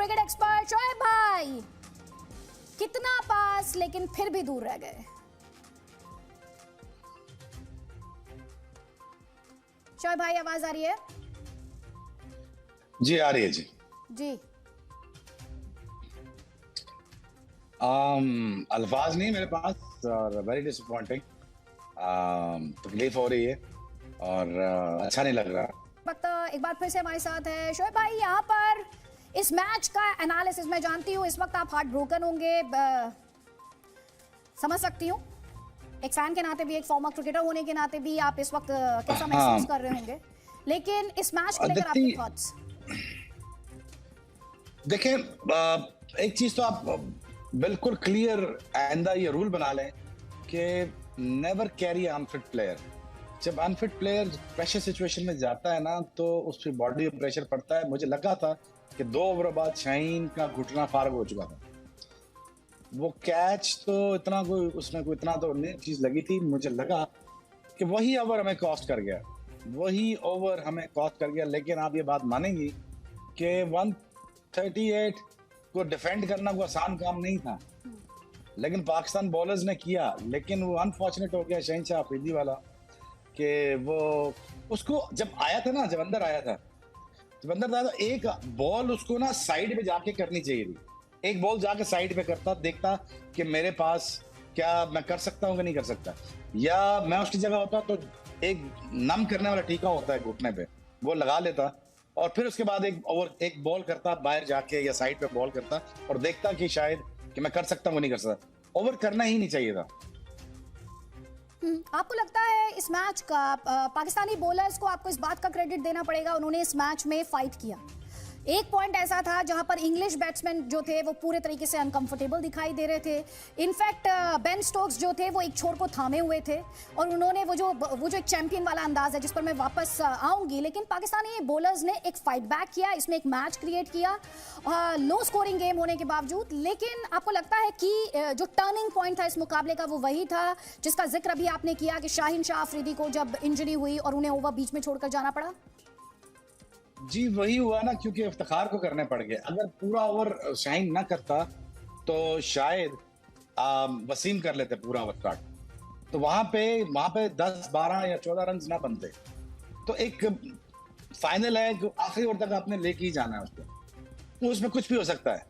Cricket expert Shoaib भाई, कितना पास लेकिन फिर भी दूर रह गए। शोएब भाई आवाज आ रही है? जी आ रही है जी। जी अल्फाज नहीं मेरे पास, और वेरी डिसअपॉइंटिंग। तकलीफ हो रही है और अच्छा नहीं लग रहा। वक्त एक बार फिर से हमारे साथ है शोएब भाई। यहाँ पर इस मैच का एनालिसिस, मैं जानती हूँ इस वक्त आप हार्ट ब्रोकन होंगे, समझ सकती हूँ। एक फैन के नाते भी, एक फॉर्मर क्रिकेटर होने के नाते भी आप इस वक्त कैसा महसूस कर रहे होंगे, लेकिन इस मैच को लेकर आपके थॉट्स? देखिए, एक चीज तो आप बिल्कुल क्लियर आइंदा ये रूल बना लें कि नेवर कैरी अनफिट प्लेयर। जब अनफिट प्लेयर प्रेशर सिचुएशन में जाता है ना, तो उसकी बॉडी पर प्रेशर पड़ता है। मुझे लगा था कि 2 ओवर बाद शाहीन का घुटना फारग हो चुका था। वो कैच तो इतना कोई उसमें कोई इतना तो नहीं चीज लगी थी। मुझे लगा कि वही ओवर हमें कॉस्ट कर गया, वही ओवर हमें कॉस्ट कर गया। लेकिन आप ये बात मानेंगी कि 138 को डिफेंड करना कोई आसान काम नहीं था, लेकिन पाकिस्तान बॉलर्स ने किया। लेकिन वो अनफॉर्चुनेट हो गया शहनशाह अफरीदी वाला कि वो उसको जब आया था ना, जब अंदर आया था तो एक बॉल उसको ना साइड पे जाके करनी चाहिए थी। एक बॉल जाके साइड पे करता, देखता कि मेरे पास क्या मैं कर सकता हूँ कि नहीं कर सकता। या मैं उसकी जगह होता तो एक नम करने वाला टीका होता है घुटने पे, वो लगा लेता और फिर उसके बाद एक बॉल करता बाहर जाके या साइड पे बॉल करता और देखता कि शायद कि मैं कर सकता हूँ नहीं कर सकता। ओवर करना ही नहीं चाहिए था। आपको लगता है इस मैच का पाकिस्तानी बॉलर्स को आपको इस बात का क्रेडिट देना पड़ेगा, उन्होंने इस मैच में फाइट किया। एक पॉइंट ऐसा था जहां पर इंग्लिश बैट्समैन जो थे वो पूरे तरीके से अनकंफर्टेबल दिखाई दे रहे थे। इनफैक्ट बेन स्टोक्स जो थे वो एक छोर को थामे हुए थे और उन्होंने वो जो एक चैंपियन वाला अंदाज है जिस पर मैं वापस आऊंगी, लेकिन पाकिस्तानी बॉलर्स ने एक फाइट बैक किया, इसमें एक मैच क्रिएट किया, लो स्कोरिंग गेम होने के बावजूद। लेकिन आपको लगता है कि जो टर्निंग पॉइंट था इस मुकाबले का वो वही था जिसका जिक्र अभी आपने किया कि शाहीन शाह अफरीदी को जब इंजरी हुई और उन्हें ओवर बीच में छोड़कर जाना पड़ा? जी वही हुआ ना, क्योंकि इफ्तिखार को करने पड़ गए। अगर पूरा ओवर शाहीन ना करता तो शायद वसीम कर लेते पूरा ओवर स्टार्ट, तो वहां पे 10 12 या 14 रन ना बनते। तो एक फाइनल है जो आखिरी ओवर तक आपने लेके ही जाना है उसको, उसमें कुछ भी हो सकता है।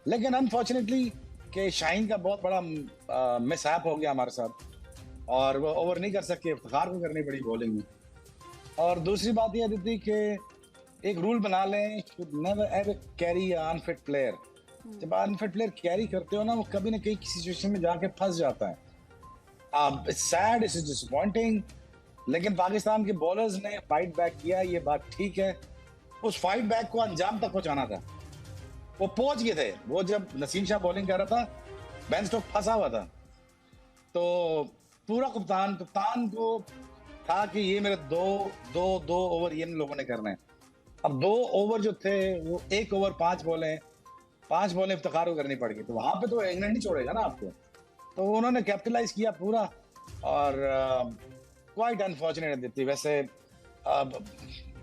लेकिन अनफॉर्चुनेटली कि शाहीन का बहुत बड़ा मिसहैप हो गया हमारे साथ और वो ओवर नहीं कर सके, इफ्तिखार को करनी पड़ी बॉलिंग में। और दूसरी बात यह थी कि एक रूल बना लें, never ever carry unfit player. जब अनफिट प्लेयर कैरी करते हो ना, वो कभी ना कहीं किसी सिचुएशन में जाके फंस जाता है। It's sad, it's disappointing. लेकिन पाकिस्तान के बॉलर्स ने फाइट बैक किया, ये बात ठीक है। उस फाइट बैक को अंजाम तक पहुंचाना था, वो पहुंच गए थे। वो जब नसीम शाह बॉलिंग कर रहा था, बेन स्टोक्स फंसा हुआ था, तो पूरा कप्तान को था कि ये मेरे दो ओवर ये लोगों ने करने हैं। अब 2 ओवर जो थे वो 1 ओवर 5 बॉलें इफ्तिखार को करनी पड़ गई। तो वहां पे तो इंग्लैंड नहीं छोड़ेगा ना आपको, तो उन्होंने कैपिटलाइज किया पूरा। और क्वाइट अनफॉर्चुनेट थी। वैसे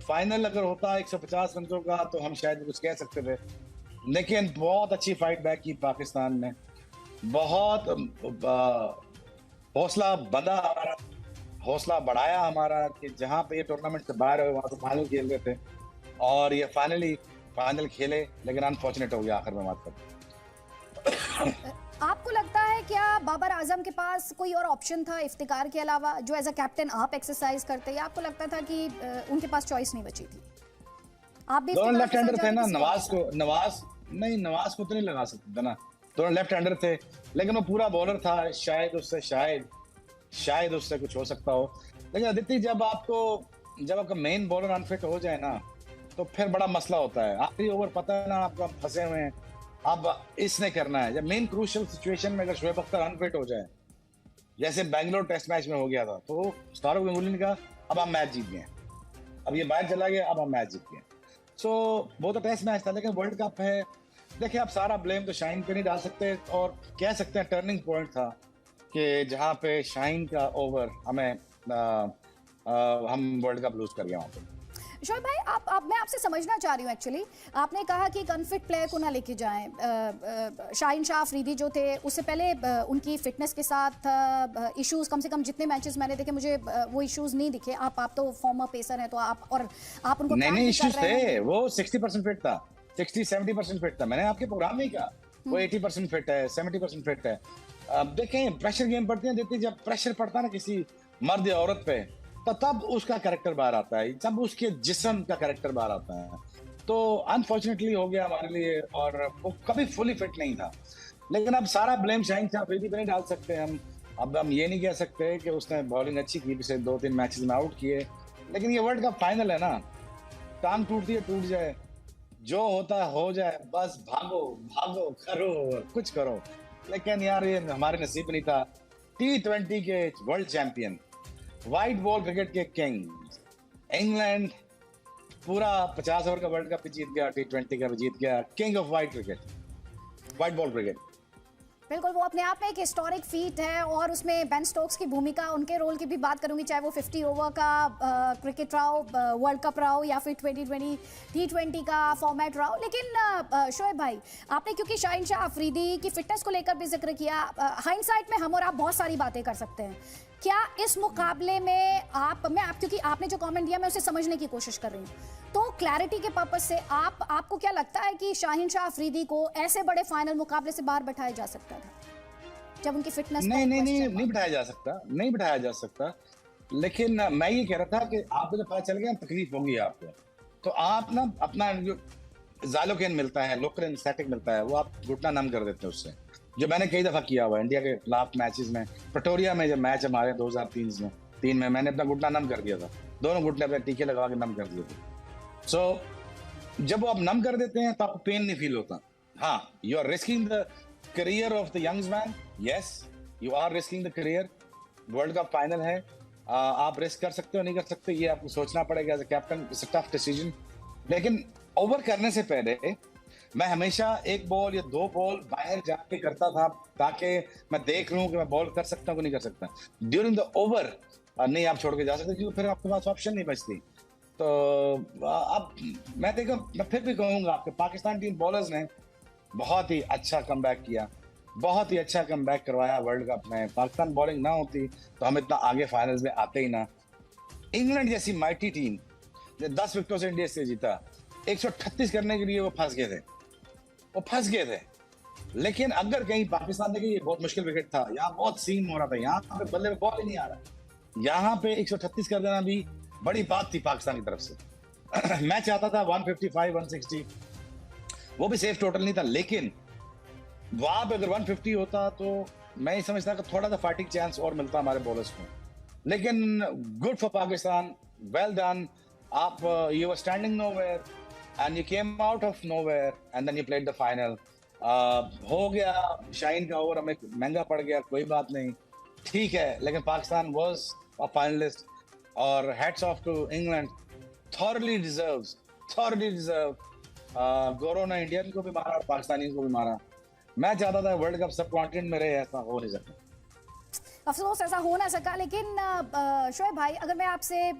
फाइनल अगर होता 150 रनों का तो हम शायद कुछ कह सकते थे, लेकिन बहुत अच्छी फाइट बैक की पाकिस्तान ने। बहुत हौसला बंधा हमारा, हौसला बढ़ाया हमारा कि जहां पे ये टूर्नामेंट से बाहर हुए वहां से फाइनल खेल रहे थे और ये फाइनल खेले, लेकिन अनफॉर्चुनेट हो गया आखिर में बात कर। आपको लगता है क्या बाबर आजम के पास कोई और ऑप्शन था इफ्तिकार के अलावा, जो एज अ कैप्टन आप एक्सरसाइज करते, या आपको लगता था कि उनके पास चॉइस नहीं बची थी? आप भी दोनों लेफ्ट हैंडर थे ना, नवाज को तो नहीं लगा सकते थे ना, दोनों लेफ्ट हैंडर थे। लेकिन वो पूरा बॉलर था, शायद उससे कुछ हो सकता हो। लेकिन अदिति, जब आपका मेन बॉलर अनफिट हो जाए ना, तो फिर बड़ा मसला होता है। आखिरी ओवर पता है ना आपको, आप फंसे हुए हैं, अब इसने करना है। जब मेन क्रूशियल सिचुएशन में अगर शोएब अख्तर अनफिट हो जाए, जैसे बेंगलोर टेस्ट मैच में हो गया था, तो शाहरुख गंगुली ने कहा अब हम मैच जीत गए, अब ये बाहर चला गया, अब हम मैच जीत गए। सो वो तो टेस्ट मैच था, लेकिन वर्ल्ड कप है। देखिए, आप सारा ब्लेम तो शाहीन पे नहीं डाल सकते, और कह सकते हैं टर्निंग पॉइंट था कि जहाँ पे शाहीन का ओवर हम वर्ल्ड कप लूज कर गया वहाँ पे। शोएब भाई, आप मैं आपसे समझना चाह रही हूँ एक्चुअली। आपने कहा कि एक अनफिट प्लेयर को ना लेके जाएं। शाहीन शाह अफरीदी जो थे उससे पहले उनकी फिटनेस के साथ इश्यूज, कम से कम जितने मैचेस मैंने देखे मुझे वो इश्यूज नहीं दिखे। आप तो फॉर्मर पेसर हैं, तो आप उनको नहीं thank नहीं भी कर इश्यूज रहे हैं। थे, वो 60% फिट था, 60-70% फिट था। मैंने आपके प्रोग्राम में ही कहा वो 80% फिट है, 70% फिट है। अब देखें, प्रेशर गेम पड़ती है, देखते जब प्रेशर पड़ता है ना किसी मर्द या औरत पे, तो तब उसका कैरेक्टर बाहर आता है, तब उसके जिस्म का कैरेक्टर बाहर आता है। तो अनफॉर्चुनेटली हो गया हमारे लिए, और वो कभी फुली फिट नहीं था। लेकिन अब सारा ब्लेम शाहीन शाह अफरीदी पे नहीं डाल सकते हम। अब हम ये नहीं कह सकते कि उसने बॉलिंग अच्छी की, पिछले 2-3 मैचेस में आउट किए, लेकिन ये वर्ल्ड कप फाइनल है ना, टांग टूटती है टूट जाए, जो होता है हो जाए, बस भागो भागो करो कुछ करो। लेकिन यार ये हमारे नसीब नहीं था। T20 के world champion, white ball cricket के किंग, इंग्लैंड पूरा 50 ओवर का वर्ल्ड कप भी जीत गया, T20 का भी जीत गया, king of white cricket, white ball cricket. बिल्कुल, वो अपने आप में एक हिस्टोरिक फीट है, और उसमें बेन स्टोक्स की भूमिका, उनके रोल की भी बात करूंगी, चाहे वो 50 ओवर का क्रिकेट रहा हो, वर्ल्ड कप रहा हो, या फिर 2020 T20 का फॉर्मेट रहा हो। लेकिन शोएब भाई, आपने क्योंकि शाहीन शाह अफरीदी की फिटनेस को लेकर भी जिक्र किया, हाइंडसाइट में हम और आप बहुत सारी बातें कर सकते हैं। क्या इस मुकाबले में क्योंकि आपने जो कमेंट दिया मैं उसे समझने की कोशिश कर रही हूँ, तो क्लैरिटी के पर्पस से आपको क्या लगता है कि शाहीन शाह अफरीदी को ऐसे बड़े फाइनल मुकाबले से बाहर बैठाया जा सकता था जब उनकी फिटनेस नहीं नहीं नहीं नहीं बिठाया जा सकता, नहीं बिठाया जा सकता। लेकिन मैं ये कह रहा था कि आपको जब पता चल गया तकलीफ होगी आपको, तो आप ना अपना जो ज़ाइलोकेन मिलता है, लोकल एनेस्थेटिक मिलता है, वो आप घुटना नम कर देते हैं उससे, जो मैंने कई दफा किया हुआ है इंडिया के खिलाफ मैचेस में। प्रेटोरिया में जब मैच हमारे 2003 में मैंने अपना घुटना नम कर दिया था, दोनों घुटने पे टीके लगा के नम कर दिए थे। सो जब वो आप नम कर देते हैं तो आपको पेन नहीं फील होता। हाँ, you are risking the career of the young man, yes you are risking the career. World cup final है, आप रिस्क कर सकते हो नहीं कर सकते, ये आपको सोचना पड़ेगा as a captain, it's a tough decision. लेकिन ओवर करने से पहले मैं हमेशा एक बॉल या 2 बॉल बाहर जाके करता था, ताकि मैं देख लूं कि मैं बॉल कर सकता हूं कि नहीं कर सकता। ड्यूरिंग द ओवर नहीं आप छोड़ के जा सकते, क्योंकि फिर आपके पास ऑप्शन नहीं बचती। तो अब मैं फिर भी कहूंगा कि पाकिस्तान टीम बॉलर्स ने बहुत ही अच्छा कमबैक किया, बहुत ही अच्छा कमबैक करवाया वर्ल्ड कप में। पाकिस्तान बॉलिंग ना होती तो हम इतना आगे फाइनल्स में आते ही ना। इंग्लैंड जैसी माइटी टीम ने 10 विकेटों से इंडिया से जीता, 138 करने के लिए वो फंस गए थे। लेकिन अगर कहीं पाकिस्तान देखिए, ये बहुत मुश्किल विकेट था, यहाँ बहुत सीम हो रहा था, यहाँ पे बल्ले में बॉल ही नहीं आ रहा, यहाँ पे 138 कर देना भी बड़ी बात थी पाकिस्तान की तरफ से। मैं चाहता था 155 160, वो भी सेफ टोटल नहीं था, लेकिन वहां पे अगर 150 होता तो मैं ही समझता कि थोड़ा सा फाइटिंग चांस और मिलता हमारे बॉलर्स को। लेकिन good for Pakistan, well done. आप you were standing nowhere and you came out of nowhere and then you played the final. हो गया, शाहीन का ओवर हमें महंगा पड़ गया, कोई बात नहीं, ठीक है। लेकिन पाकिस्तान वाज अ फाइनलिस्ट, और hats off to England, thoroughly deserve. Gaurav ने इंडियन को भी मारा और पाकिस्तानियों को भी मारा। मैं चाहता था वर्ल्ड कप सब कॉन्टिनेंट में रहे, ऐसा हो नहीं सकता। अफसोस ऐसा हो ना सका। लेकिन शोएब भाई, अगर मैं आपसे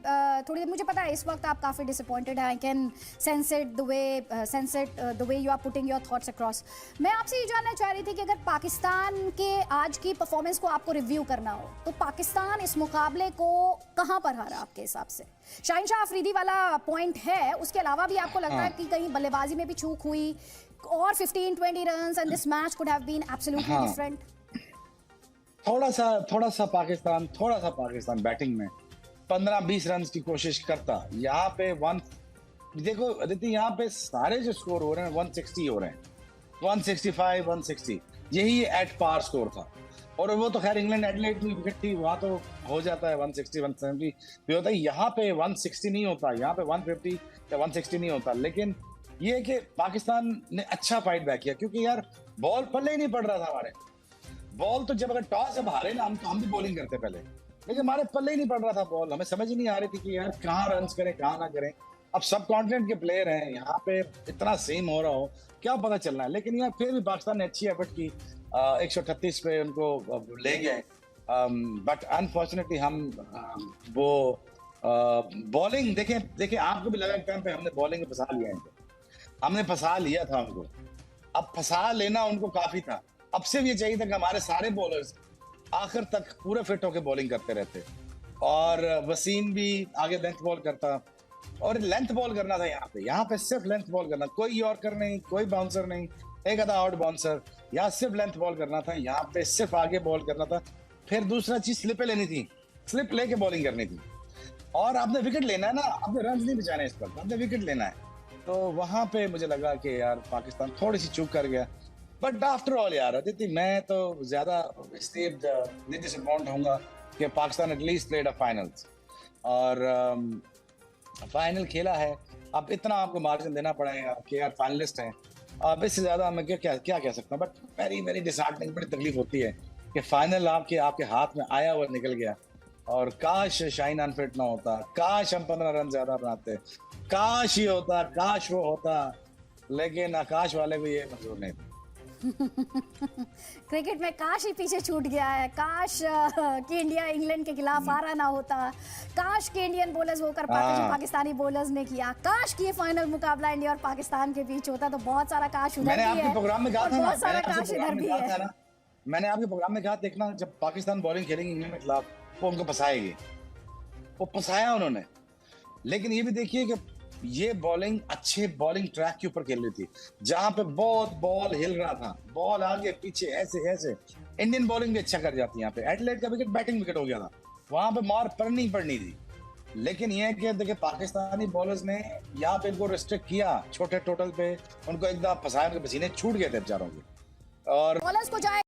थोड़ी, मुझे पता है इस वक्त आप काफ़ी डिसअपॉइंटेड हैं, I can sense it the way you are putting your thoughts across. मैं आपसे ये जानना चाह रही थी कि अगर पाकिस्तान के आज की परफॉर्मेंस को आपको रिव्यू करना हो, तो पाकिस्तान इस मुकाबले को कहाँ पर हारा आपके हिसाब से? शाहीन शाह अफरीदी वाला पॉइंट है, उसके अलावा भी आपको लगता है कि कहीं बल्लेबाजी में भी चूक हुई, और 15-20 runs and this match could have been absolutely different? थोड़ा सा पाकिस्तान बैटिंग में 15-20 रन की कोशिश करता। यहाँ पे देखो अदिति, यहाँ पे सारे जो स्कोर हो रहे हैं 160 हो रहे हैं, 165 160, यही एट पार स्कोर था। और वो तो खैर इंग्लैंड एडिलेड में विकेट थी, वहां तो हो जाता है 160 170 भी होता है। यहाँ पे 160 नहीं होता, यहाँ पे 150 या 160 नहीं होता। लेकिन ये है कि पाकिस्तान ने अच्छा फाइट बैक किया, क्योंकि यार बॉल पल्ले ही नहीं पड़ रहा था हमारे। बॉल तो जब अगर टॉस जब हारे ना, हम भी बॉलिंग करते पहले, लेकिन हमारे पल्ले ही नहीं पड़ रहा था बॉल। हमें समझ ही नहीं आ रही थी कि यार कहाँ रन करें कहाँ ना करें। अब सब कॉन्टिनेंट के प्लेयर हैं, यहाँ पे इतना सेम हो रहा हो, क्या पता चलना है। लेकिन यार फिर भी पाकिस्तान ने अच्छी एफर्ट की, 138 पे उनको ले गए। बट अनफॉर्चुनेटली हम वो बॉलिंग देखिए आपको भी लगा एक टाइम पे हमने बॉलिंग में फंसा लिया इनको, हमने फंसा लिया था उनको। अब फंसा लेना उनको काफी था। अब सिर्फ ये चाहिए था कि हमारे सारे बॉलर्स आखिर तक पूरे फिट होकर बॉलिंग करते रहते, और वसीम भी आगे लेंथ बॉल करता, और लेंथ बॉल करना था यहाँ पे सिर्फ लेंथ बॉल करना, कोई यॉर्कर नहीं, कोई बाउंसर नहीं, एक आधा आउट बाउंसर, यहाँ सिर्फ लेंथ बॉल करना था, यहाँ पे सिर्फ आगे बॉल करना था। फिर दूसरा चीज स्लिपें लेनी थी, स्लिप लेके बॉलिंग करनी थी, और आपने विकेट लेना है ना, आपने रन नहीं बचाने इस पर, आपने विकेट लेना है। तो वहां पे मुझे लगा कि यार पाकिस्तान थोड़ी सी चूक कर गया। बट आफ्टर ऑल यार अदिति, मैं तो ज्यादा इसलिए नहीं डिसअपॉइंट होऊंगा कि Pakistan at least played a finals, और फाइनल खेला है। अब इतना आपको मार्जिन देना पड़ेगा कि यार फाइनलिस्ट हैं, अब इससे ज्यादा मैं क्या कह सकता हूँ। बट वेरी वेरी डिसहार्टनिंग, बड़ी तकलीफ होती है कि फाइनल आपके हाथ में आया हुआ निकल गया, और काश शाहीन अनफिट ना होता, काश हम 15 रन ज्यादा बनाते, काश ही होता, काश वो होता, लेकिन आकाश वाले को ये मंजूर नहीं था। क्रिकेट में काश ही पीछे छूट गया है, काश कि इंडिया इंग्लैंड के खिलाफ हारा ना होता, काश कि इंडियन बॉलर्स वो कर पाते जो पाकिस्तानी बॉलर्स ने किया, काश कि ये फाइनल मुकाबला इंडिया और पाकिस्तान के बीच होता। तो बहुत सारा काश उधर भी है, मैंने आपके प्रोग्राम में कहा और था बहुत सारा काश इधर भी है। मैंने आपके प्रोग्राम में कहा, देखना जब पाकिस्तान बॉलिंग खेलेंगे इंग्लैंड के खिलाफ, वो उनको फंसाएगी, वो फंसाया उन्होंने। लेकिन ये भी देखिए कि ये बॉलिंग अच्छे बॉलिंग ट्रैक के ऊपर खेल रही थी, जहां पे बहुत बॉल हिल रहा था, बॉल आगे पीछे ऐसे ऐसे। इंडियन बॉलिंग भी अच्छा कर जाती है यहाँ पे। एडलेड का विकेट बैटिंग विकेट हो गया था, वहां पे मार पड़नी थी। लेकिन ये कि देखिए पाकिस्तानी बॉलर्स ने यहाँ पे इनको रिस्ट्रिक्ट किया, छोटे टोटल पे उनको एकदम फंसाया, उनके पसीने छूट गए थे बेचारों के। और बॉलर्स को जाए